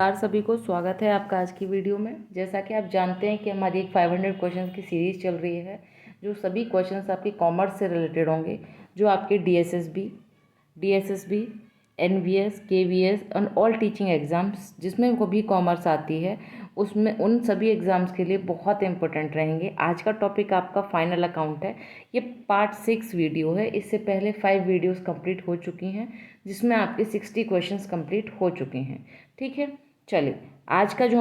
सभी को स्वागत है आपका आज की वीडियो में। जैसा कि आप जानते हैं कि हमारी एक 500 क्वेश्चंस की सीरीज़ चल रही है, जो सभी क्वेश्चंस आपके कॉमर्स से रिलेटेड होंगे, जो आपके डीएसएसबी, एनवीएस, केवीएस और ऑल टीचिंग एग्ज़ाम्स जिसमें वो भी कॉमर्स आती है, उसमें उन सभी एग्ज़ाम्स के लिए बहुत इंपॉर्टेंट रहेंगे। आज का टॉपिक आपका फाइनल अकाउंट है। ये पार्ट 6 वीडियो है। इससे पहले 5 वीडियोस कंप्लीट हो चुकी हैं, जिसमें आपके 60 क्वेश्चंस कंप्लीट हो चुके हैं। ठीक है, चलिए आज का जो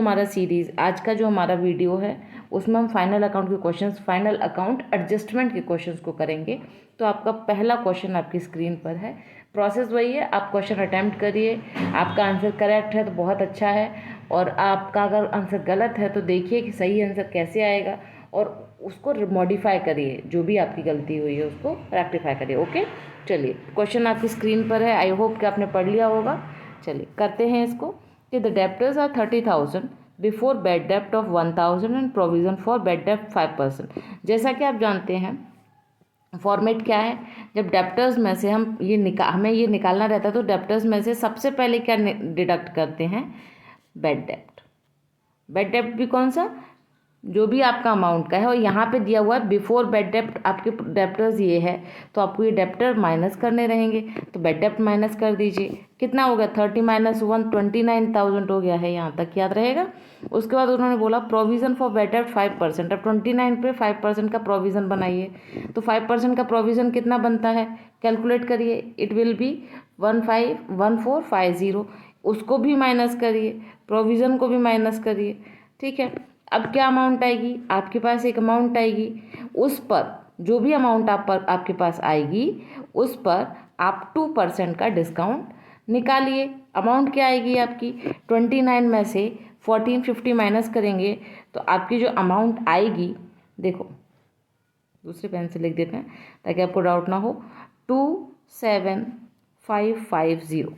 हमारा वीडियो है, उसमें हम फाइनल अकाउंट के क्वेश्चंस, फाइनल अकाउंट एडजस्टमेंट के क्वेश्चंस को करेंगे। तो आपका पहला क्वेश्चन आपकी स्क्रीन पर है। प्रोसेस वही है, आप क्वेश्चन अटैम्प्ट करिए। आपका आंसर करेक्ट है तो बहुत अच्छा है, और आपका अगर आंसर गलत है तो देखिए कि सही आंसर कैसे आएगा और उसको मॉडिफाई करिए। जो भी आपकी गलती हुई है उसको रेक्टिफाई करिए। ओके, चलिए क्वेश्चन आपकी स्क्रीन पर है। आई होप कि आपने पढ़ लिया होगा। चलिए करते हैं इसको। कि the debtors are 30,000 before bad डेप्ट of 1,000 and provision for bad डेप्ट 5%। जैसा कि आप जानते हैं फॉर्मेट क्या है, जब डेप्टर्स में से हमें ये निकालना रहता है, तो डेप्टर्स में से सबसे पहले क्या डिडक्ट करते हैं, बैड डेप्ट। बैड डेप्ट भी कौन सा, जो भी आपका अमाउंट का है, और यहाँ पे दिया हुआ है बिफोर बैड डेप्ट, आपके डेप्टर्स ये है, तो आपको ये डेप्टर माइनस करने रहेंगे। तो बैड डेप्ट माइनस कर दीजिए, कितना हो गया, 30 - 1 29,000 हो गया है। यहाँ तक याद रहेगा। उसके बाद उन्होंने बोला प्रोविज़न फॉर बैड डेप्ट 5%। अब 29 पे 5% का प्रोविज़न बनाइए। तो 5% का प्रोविज़न कितना बनता है, कैलकुलेट करिए। It will be 1450। उसको भी माइनस करिए, प्रोविज़न को भी माइनस करिए। ठीक है, अब क्या अमाउंट आएगी, आपके पास एक अमाउंट आएगी, उस पर जो भी अमाउंट आपके पास आएगी, उस पर आप 2% का डिस्काउंट निकालिए। अमाउंट क्या आएगी आपकी, 29 में से 1450 माइनस करेंगे तो आपकी जो अमाउंट आएगी, देखो दूसरे पेन से लिख देते हैं ताकि आपको डाउट ना हो, 27550।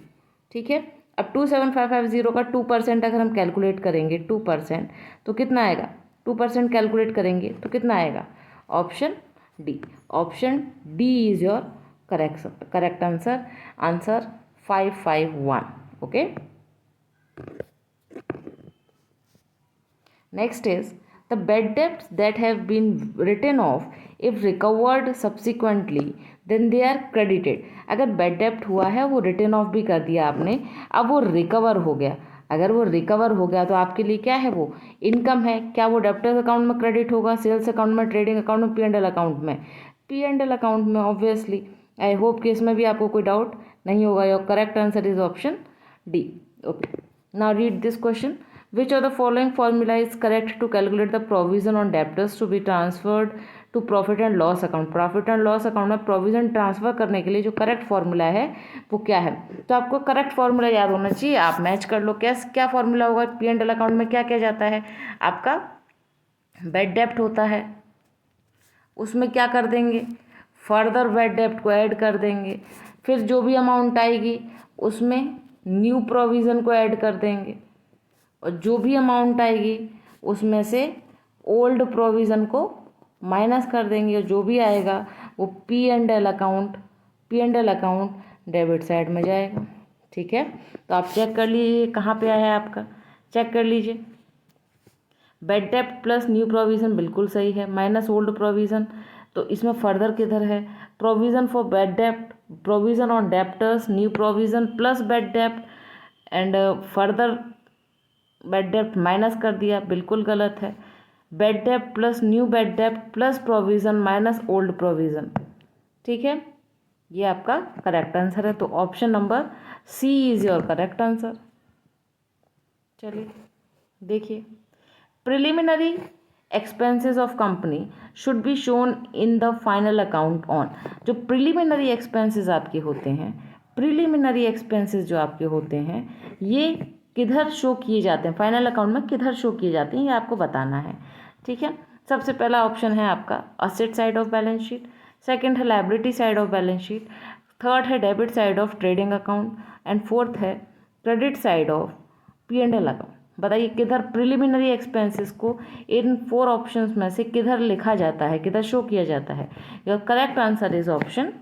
ठीक है, अब 27550 का 2% अगर हम कैलकुलेट करेंगे, 2%, तो कितना आएगा, 2% कैलकुलेट करेंगे तो कितना आएगा, option D. Option D is your correct answer. Answer 551। Okay, next is the bad debts that have been written off, if recovered subsequently then they are credited। अगर बैड डेप्ट हुआ है, वो रिटर्न ऑफ भी कर दिया आपने, अब वो रिकवर हो गया। अगर वो रिकवर हो गया तो आपके लिए क्या है, वो इनकम है। क्या वो डेप्टर्स अकाउंट में क्रेडिट होगा, सेल्स अकाउंट में, ट्रेडिंग अकाउंट में, P&L अकाउंट में, P&L अकाउंट में ऑब्वियसली। आई होप कि इसमें भी आपको कोई डाउट नहीं होगा। Your correct answer is option D. Okay, now read this question. Which of the following formula is correct to calculate the provision on debtors to be transferred to profit and loss account? Profit and loss account में provision transfer करने के लिए जो correct formula है वो क्या है। तो आपको करेक्ट फॉर्मूला याद होना चाहिए, आप मैच कर लो। क्या फॉर्मूला होगा, P&L अकाउंट में क्या क्या जाता है, आपका बैड डेप्ट होता है, उसमें क्या कर देंगे, फर्दर बैड डेप्ट को ऐड कर देंगे। फिर जो भी अमाउंट आएगी उसमें न्यू प्रोविज़न को ऐड कर देंगे, और जो भी अमाउंट आएगी उसमें से ओल्ड प्रोविज़न को माइनस कर देंगे, और जो भी आएगा वो P&L अकाउंट डेबिट साइड में जाएगा। ठीक है, तो आप चेक कर लीजिए कहाँ पे आया है आपका, चेक कर लीजिए। बैड डेप्ट प्लस न्यू प्रोविज़न बिल्कुल सही है, माइनस ओल्ड प्रोविज़न, तो इसमें फर्दर किधर है, provision for bad dept, provision on debtors, new provision plus bad dept and further bad dept minus कर दिया, बिल्कुल गलत है। बैड डेप्ट प्लस न्यू बैड डेप्ट plus provision minus old provision. ठीक है, ये आपका करेक्ट आंसर है। तो option number C is your correct answer. चलिए देखिए, preliminary expenses of company should be shown in the final account on. जो प्रिलिमिनरी एक्सपेंसेस आपके होते हैं, प्रिलिमिनरी एक्सपेंसेस जो आपके होते हैं, ये किधर शो किए जाते हैं, फाइनल अकाउंट में किधर शो किए जाते हैं, ये आपको बताना है। ठीक है, सबसे पहला ऑप्शन है आपका asset side of balance sheet, second है liability side of balance sheet, third है debit side of trading account, and fourth है credit side of P&L account. बताइए किधर प्रिलिमिनरी एक्सपेंसेस को इन 4 ऑप्शंस में से किधर लिखा जाता है, किधर शो किया जाता है। Your correct answer is option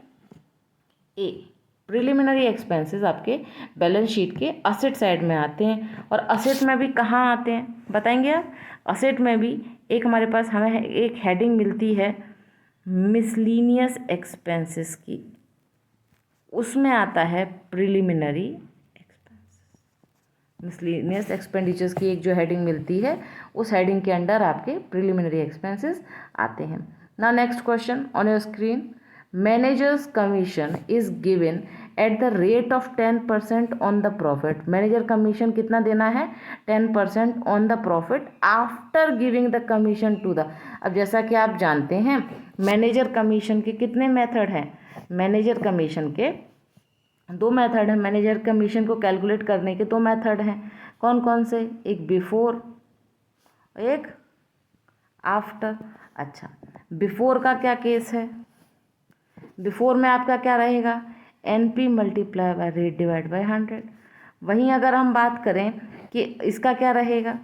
A, preliminary expenses आपके बैलेंस शीट के असेट साइड में आते हैं। और असेट में भी कहाँ आते हैं बताएंगे आप? असेट में भी एक हमारे पास हमें एक हेडिंग मिलती है मिसलीनियस एक्सपेंसेस की, उसमें आता है प्रिलिमिनरी एक्सपेंसेस। मिसलीनियस एक्सपेंडिचर्स की एक जो हेडिंग मिलती है उस हेडिंग के अंडर आपके प्रिलिमिनरी एक्सपेंसेस आते हैं। Now next question on your screen, manager's commission is given at the rate of 10% on the profit. Manager commission कितना देना है? 10% on the profit after giving the commission to the. अब जैसा कि आप जानते हैं मैनेजर कमीशन के कितने मेथड हैं? मैनेजर कमीशन के दो मेथड हैं। मैनेजर कमीशन को कैलकुलेट करने के दो मेथड हैं। कौन कौन से? एक बिफोर, एक आफ्टर। अच्छा, बिफोर का क्या केस है? बिफोर में आपका क्या रहेगा? NP multiply by rate divide by 100। वहीं अगर हम बात करें कि इसका क्या रहेगा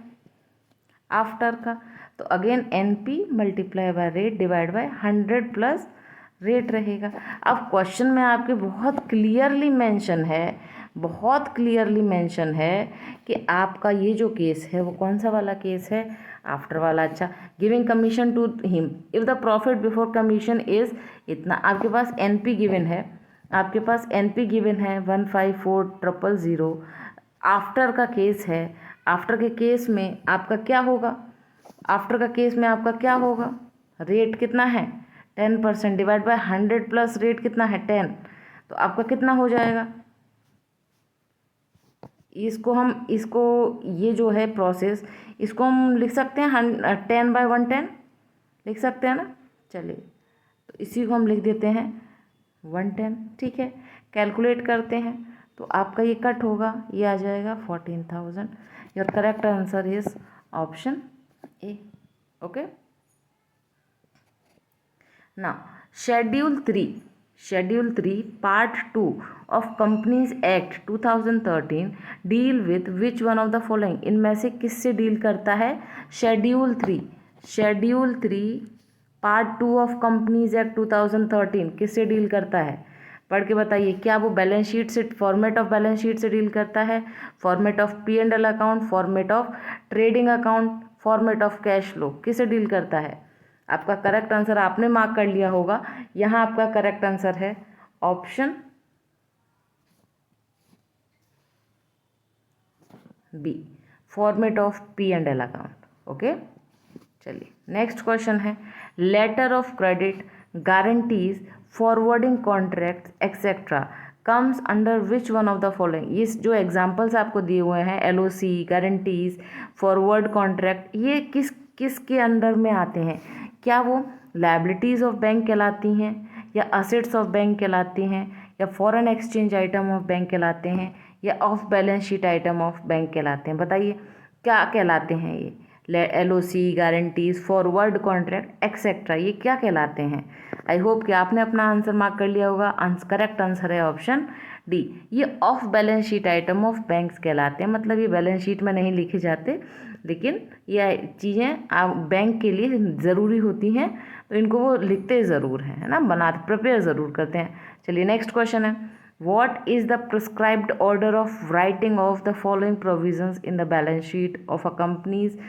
आफ्टर का, तो again NP multiply by rate divide by 100 plus rate रहेगा। अब क्वेश्चन में आपके बहुत क्लियरली मेंशन है कि आपका ये जो केस है वो कौन सा वाला केस है? आफ्टर वाला। अच्छा, giving commission to him if the profit before commission is इतना। आपके पास NP गिवन है, 154,000,000। आफ्टर का केस है। आफ्टर के केस में आपका क्या होगा? रेट कितना है? 10% डिवाइड बाय 100 प्लस रेट कितना है? 10। तो आपका कितना हो जाएगा? इसको ये जो है प्रोसेस, इसको हम लिख सकते हैं 10/110 लिख सकते हैं ना। चलिए, तो इसी को हम लिख देते हैं 110। ठीक है, कैलकुलेट करते हैं तो आपका ये कट होगा, ये आ जाएगा 14,000। Your correct answer is option A. Okay, now Schedule 3 Part 2 of Companies Act 2013 deal with which one of the following? इनमें से किससे डील करता है? Schedule 3 Part 2 of Companies Act 2013 किससे डील करता है? पढ़ के बताइए। क्या वो बैलेंस शीट से, फॉर्मेट ऑफ बैलेंस शीट से डील करता है? Format of P&L account, format of trading account, format of cash flow, किससे डील करता है? आपका करेक्ट आंसर आपने मार्क कर लिया होगा। यहाँ आपका करेक्ट आंसर है option B, format of P&L account. Okay, चलिए नेक्स्ट क्वेश्चन है, letter of credit, guarantees, forwarding contract etcetera comes under which one of the following? ये जो एग्जाम्पल्स आपको दिए हुए हैं LOC, गारंटीज, फॉरवर्ड कॉन्ट्रैक्ट, ये किसके अंडर में आते हैं? क्या वो लायबिलिटीज़ ऑफ बैंक कहलाती हैं, या असेट्स ऑफ बैंक कहलाती हैं, या foreign exchange item of bank कहलाते हैं, या of balance sheet item of bank कहलाते हैं? बताइए क्या कहलाते हैं ये? LOC, guarantees, forward contract etcetera, ये क्या कहलाते हैं? आई होप कि आपने अपना आंसर मार्क कर लिया होगा। करेक्ट आंसर है ऑप्शन डी, ये of balance sheet item of banks कहलाते हैं। मतलब ये बैलेंस शीट में नहीं लिखे जाते, लेकिन ये चीज़ें बैंक के लिए ज़रूरी होती हैं, तो इनको वो लिखते ज़रूर हैं, है ना, बनाते, प्रिपेयर ज़रूर करते हैं। चलिए नेक्स्ट क्वेश्चन है, what is the prescribed order of writing of the following provisions in the balance sheet of a companies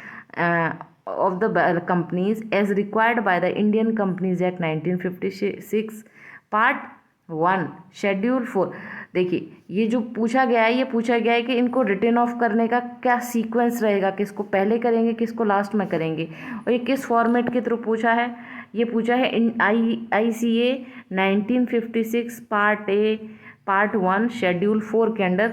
as required by the Indian Companies Act 1956 Part 1 Schedule 4। देखिए ये जो पूछा गया है, ये पूछा गया है कि इनको रिटर्न ऑफ करने का क्या सीक्वेंस रहेगा, किसको पहले करेंगे, किसको लास्ट में करेंगे, और ये किस फॉर्मेट के थ्रू पूछा है? ये पूछा है ICA 1956 Part 1 Schedule 4 के अंडर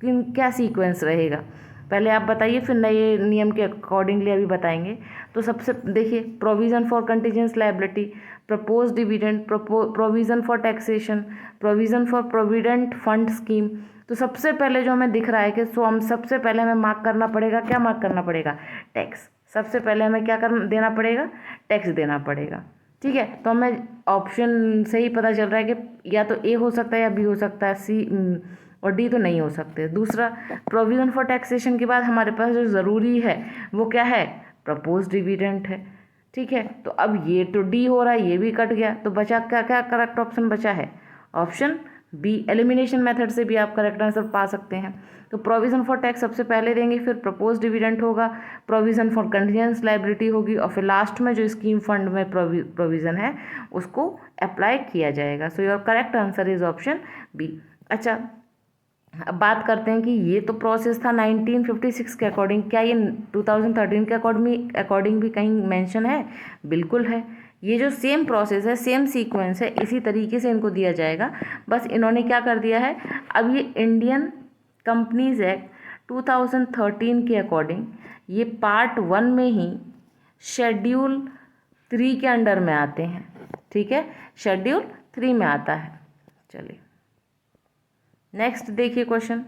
क्या सीक्वेंस रहेगा? पहले आप बताइए, फिर नए नियम के अकॉर्डिंगली अभी बताएंगे। तो सबसे देखिए, provision for contingent liability, proposed dividend, provision for taxation, provision for provident fund scheme. तो सबसे पहले जो हमें दिख रहा है कि हम सबसे पहले हमें मार्क करना पड़ेगा, क्या मार्क करना पड़ेगा? टैक्स। सबसे पहले हमें क्या देना पड़ेगा? टैक्स देना पड़ेगा। ठीक है, तो हमें ऑप्शन से ही पता चल रहा है कि या तो ए हो सकता है या बी हो सकता है, सी और डी तो नहीं हो सकते। दूसरा, प्रोविज़न फॉर टैक्सेशन के बाद हमारे पास जो ज़रूरी है वो क्या है? प्रपोज डिविडेंड है। ठीक है, तो अब ये तो डी हो रहा है, ये भी कट गया, तो बचा क्या? क्या करेक्ट ऑप्शन बचा है? ऑप्शन बी एलिमिनेशन मेथड से भी आप करेक्ट आंसर पा सकते हैं। तो प्रोविज़न फॉर टैक्स सबसे पहले देंगे, फिर प्रपोज डिविडेंड होगा, प्रोविज़न फॉर कंटीजेंस लायबिलिटी होगी, और फिर लास्ट में जो स्कीम फंड में प्रोविज़न है उसको अप्लाई किया जाएगा। So your correct answer is option B. अच्छा, अब बात करते हैं कि ये तो प्रोसेस था 1956 के अकॉर्डिंग, क्या ये 2013 के अकॉर्डिंग भी कहीं मेंशन है? बिल्कुल है। ये जो सेम प्रोसेस है, सेम सीक्वेंस है, इसी तरीके से इनको दिया जाएगा। बस इन्होंने क्या कर दिया है, अब ये इंडियन कंपनीज एक्ट 2013 के अकॉर्डिंग ये पार्ट 1 में ही शेड्यूल 3 के अंडर में आते हैं। ठीक है, शेड्यूल 3 में आता है। चलिए नेक्स्ट देखिए question,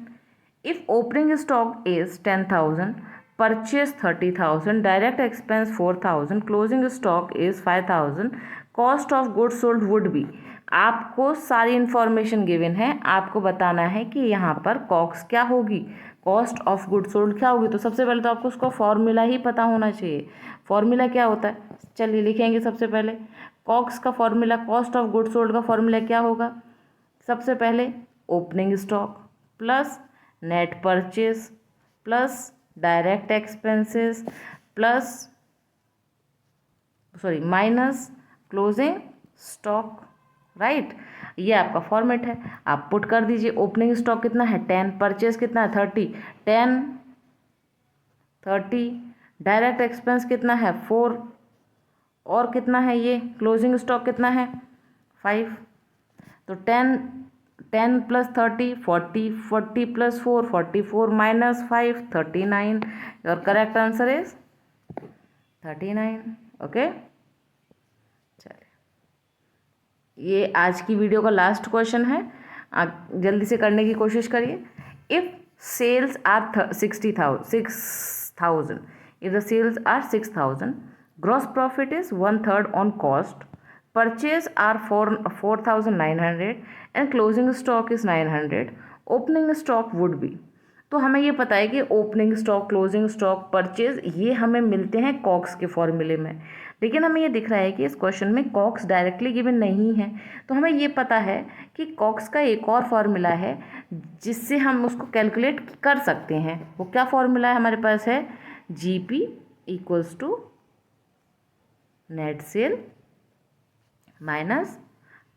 if opening stock is 10,000, purchase 30,000, direct expense 4,000, closing stock is 5,000, cost of goods sold would be. आपको सारी इन्फॉर्मेशन गिवन है, आपको बताना है कि यहाँ पर कॉक्स क्या होगी, कॉस्ट ऑफ गुड्स सोल्ड क्या होगी। तो सबसे पहले तो आपको उसका फॉर्मूला ही पता होना चाहिए। फॉर्मूला क्या होता है, चलिए लिखेंगे। सबसे पहले कॉक्स का formula, cost of goods sold का फॉर्मूला क्या होगा, सबसे पहले opening stock plus net purchase plus direct expenses plus minus closing stock, right. ये आपका फॉर्मेट है, आप पुट कर दीजिए। ओपनिंग स्टॉक कितना है 10, परचेज कितना है 30, 10 30, डायरेक्ट एक्सपेंस कितना है 4, और कितना है ये क्लोजिंग स्टॉक कितना है 5। तो 10 plus 30 40, 40 plus 4 44 minus 5 39। Your correct answer is 39। Okay, चलिए ये आज की वीडियो का लास्ट क्वेश्चन है, आप जल्दी से करने की कोशिश करिए। If sales are 6,000, if the sales are 6,000, gross profit is 1/3 on cost, purchase are 4,900 and closing stock is 900, opening stock would be. तो हमें ये पता है कि opening stock, closing stock, purchase ये हमें मिलते हैं कॉक्स के फॉर्मूले में, लेकिन हमें ये दिख रहा है कि इस क्वेश्चन में कॉक्स डायरेक्टली गिवन नहीं है। तो हमें ये पता है कि कॉक्स का एक और फॉर्मूला है जिससे हम उसको कैलकुलेट कर सकते हैं। वो क्या फॉर्मूला है हमारे पास है, GP equals to net sale minus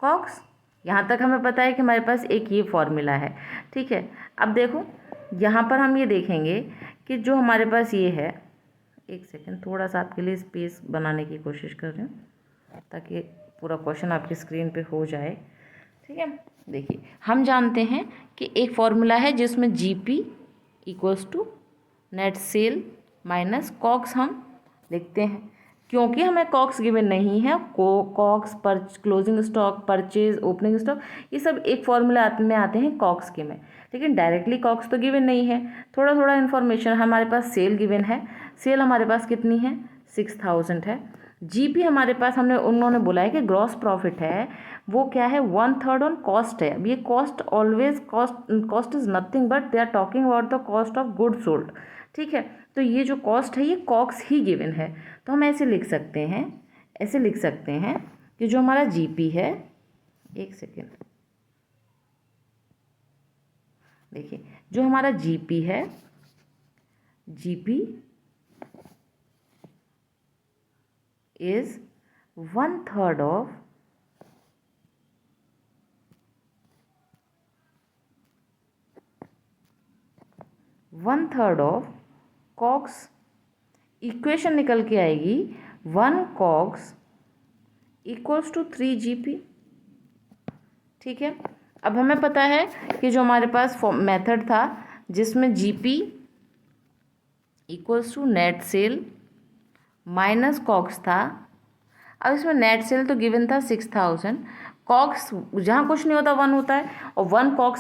COGS. यहाँ तक हमें पता है कि हमारे पास एक ये फॉर्मूला है। ठीक है, अब देखो यहाँ पर हम ये देखेंगे कि जो हमारे पास ये है, एक सेकेंड थोड़ा सा आपके लिए स्पेस बनाने की कोशिश कर रही हूँ ताकि पूरा क्वेश्चन आपकी स्क्रीन पे हो जाए। ठीक है, देखिए हम जानते हैं कि एक फॉर्मूला है जिसमें GP equals to net sale minus COGS हम लिखते हैं। क्योंकि हमें कॉक्स गिवन नहीं है, कॉक्स पर closing stock, purchase, opening stock, ये सब एक फॉर्मूला में आते हैं कॉक्स के में, लेकिन डायरेक्टली कॉक्स तो गिवन नहीं है। थोड़ा थोड़ा इन्फॉर्मेशन हमारे पास सेल गिवन है, सेल हमारे पास कितनी है 6,000 है। GP हमारे पास उन्होंने बोला है कि ग्रॉस प्रॉफिट है, वो क्या है 1/3 ऑन कॉस्ट है। अब ये cost always cost is nothing but they are talking about the cost of good sold. ठीक है, तो ये जो कॉस्ट है ये कॉक्स ही गिवन है। तो हम ऐसे लिख सकते हैं, ऐसे लिख सकते हैं कि जो हमारा GP है, एक सेकेंड देखिए, जो हमारा GP है, GP is 1/3 of COGS. Equation निकल के आएगी 1 कॉक्स इक्वल्स टू 3 GP। ठीक है, अब हमें पता है कि जो हमारे पास मेथड था जिसमें GP equals to net sale minus COGS था। अब इसमें नेट सेल तो गिवन था 6,000, कॉक्स जहाँ कुछ नहीं होता 1 होता है, और 1 कॉक्स